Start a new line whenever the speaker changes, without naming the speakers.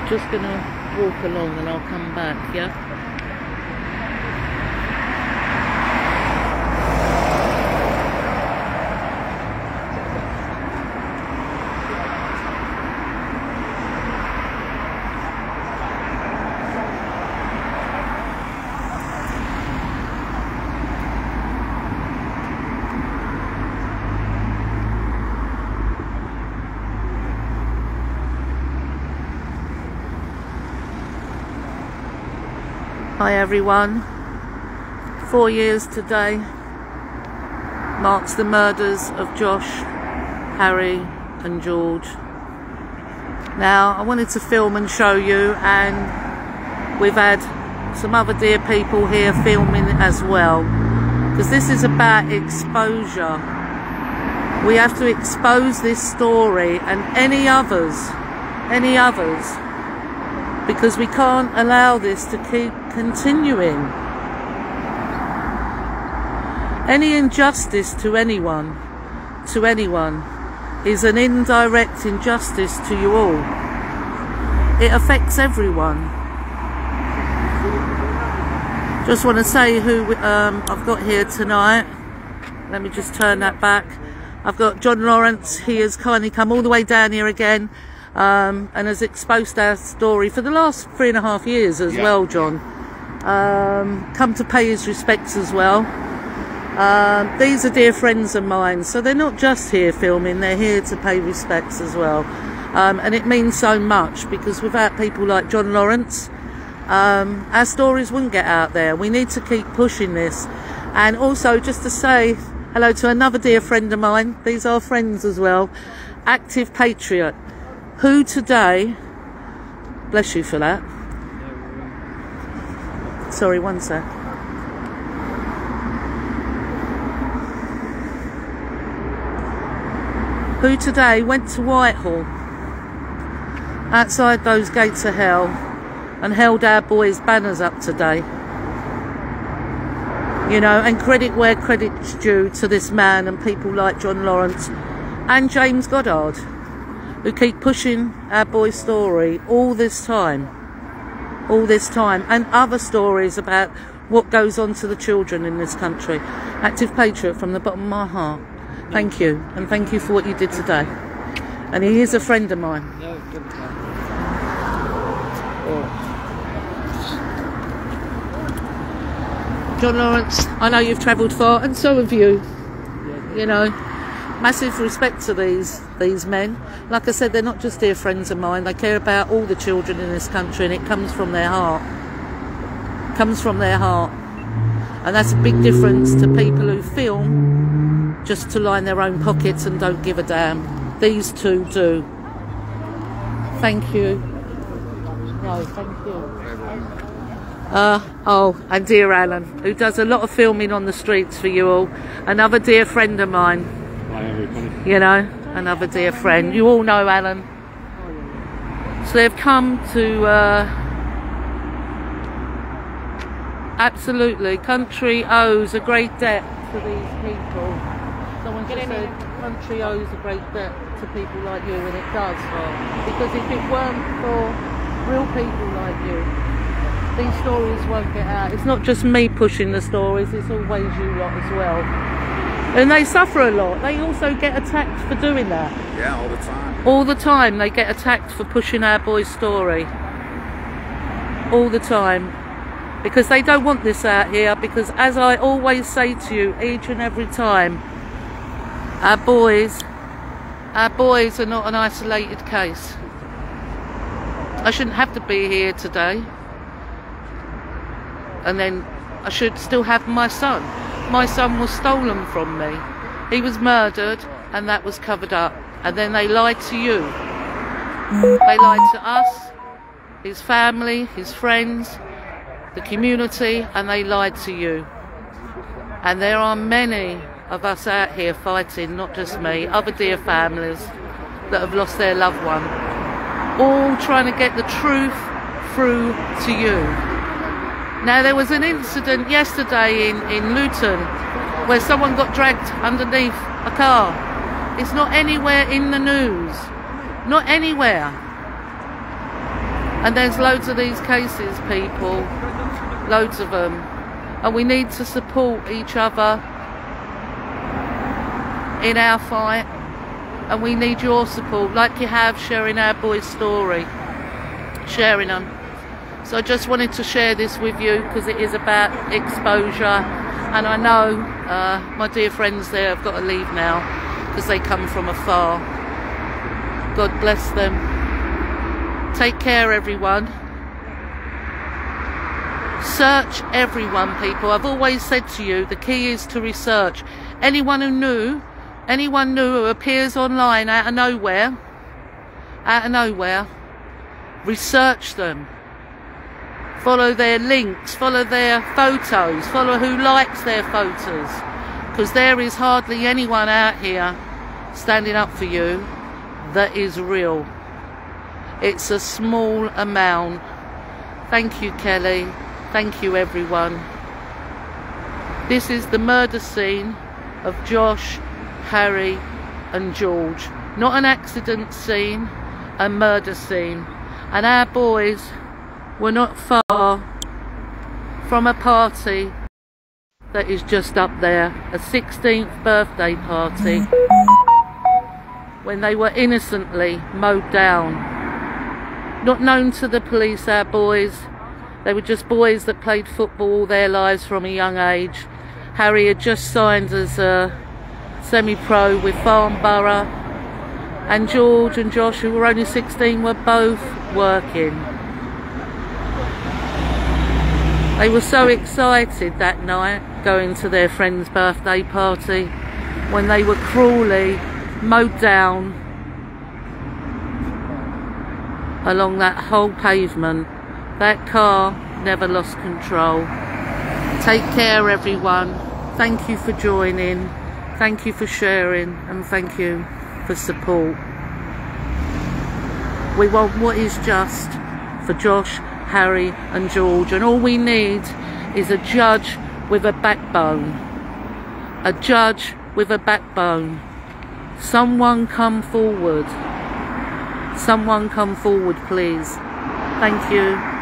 just gonna walk along and I'll come back, yeah? Hi everyone. 4 years today marks the murders of Josh, Harry and George. Now I wanted to film and show you, and we've had some other dear people here filming as well, because this is about exposure. We have to expose this story and any others, because we can't allow this to keep continuing. Any injustice to anyone is an indirect injustice to you all. It affects everyone. Just want to say who I've got here tonight. Let me just turn that back. I've got John Lawrence. He has kindly come all the way down here again, and has exposed our story for the last 3.5 years as well, John. Come to pay his respects as well. These are dear friends of mine, so they're not just here filming, they're here to pay respects as well. And it means so much, because without people like John Lawrence, our stories wouldn't get out there. We need to keep pushing this. And also just to say hello to another dear friend of mine, these are friends as well, Active Patriot, who today, bless you for that, sorry, one sec, who today went to Whitehall, outside those gates of hell, and held our boys' banners up today. You know, and credit where credit's due to this man and people like John Lawrence and JamesGoddard, who keep pushing our boy's story all this time, and other stories about what goes on to the children in this country. Active Patriot, from the bottom of my heart, thank you, and thank you for what you did today. And he is a friend of mine. John Lawrence, I know you've travelled far, and so have you. You know, massive respect to these men. Like I said, they're not just dear friends of mine. They care about all the children in this country, and it comes from their heart. And that's a big difference to people who film just to line their own pockets and don't give a damn. These two do. Thank you. No, thank you. Oh, and dear Alan, who does a lot of filming on the streets for you all. Another dear friend of mine.
Hi everybody.
You know, another dear friend. You all know Alan. So they've come to, absolutely, country owes a great debt to these people. Someone just said, country owes a great debt to people like you, and it does. Because if it weren't for real people like you, these stories won't get out. It's not just me pushing the stories, it's always you lot as well. And they suffer a lot. They also get attacked for doing that.
Yeah, all the time.
All the time they get attacked for pushing our boy's story. All the time. Because they don't want this out here, because as I always say to you each and every time, our boys are not an isolated case. I shouldn't have to be here today. And then I should still have my son. My son was stolen from me. He was murdered, and that was covered up. And then they lied to you. They lied to us, his family, his friends, the community, and they lied to you. And there are many of us out here fighting, not just me, other dear families that have lost their loved one, all trying to get the truth through to you. Now, there was an incident yesterday in Luton where someone got dragged underneath a car. It's not anywhere in the news. Not anywhere. And there's loads of these cases, people, loads of them, and we need to support each other in our fight, and we need your support, like you have sharing our boy's story, sharing them. So I just wanted to share this with you because it is about exposure, and I know my dear friends there have got to leave now because they come from afar. God bless them. Take care, everyone. Search everyone, people. I've always said to you, the key is to research. Anyone who appears online out of nowhere, research them. Follow their links, follow their photos, follow who likes their photos, because there is hardly anyone out here standing up for you that is real. It's a small amount. Thank you, Kelly. Thank you, everyone. This is the murder scene of Josh, Harry and George. Not an accident scene, a murder scene. And our boys were not far from a party that is just up there, a 16th birthday party, when they were innocently mowed down. Not known to the police, our boys. They were just boys that played football all their lives from a young age. Harry had just signed as a semi-pro with Farnborough, and George and Josh, who were only 16, were both working. They were so excited that night going to their friend's birthday party when they were cruelly mowed down along that whole pavement. That car never lost control. Take care, everyone. Thank you for joining. Thank you for sharing, and thank you for support. We want what is just for Josh, Harry and George, and all we need is a judge with a backbone. A judge with a backbone. Someone come forward. Someone come forward, please. Thank you.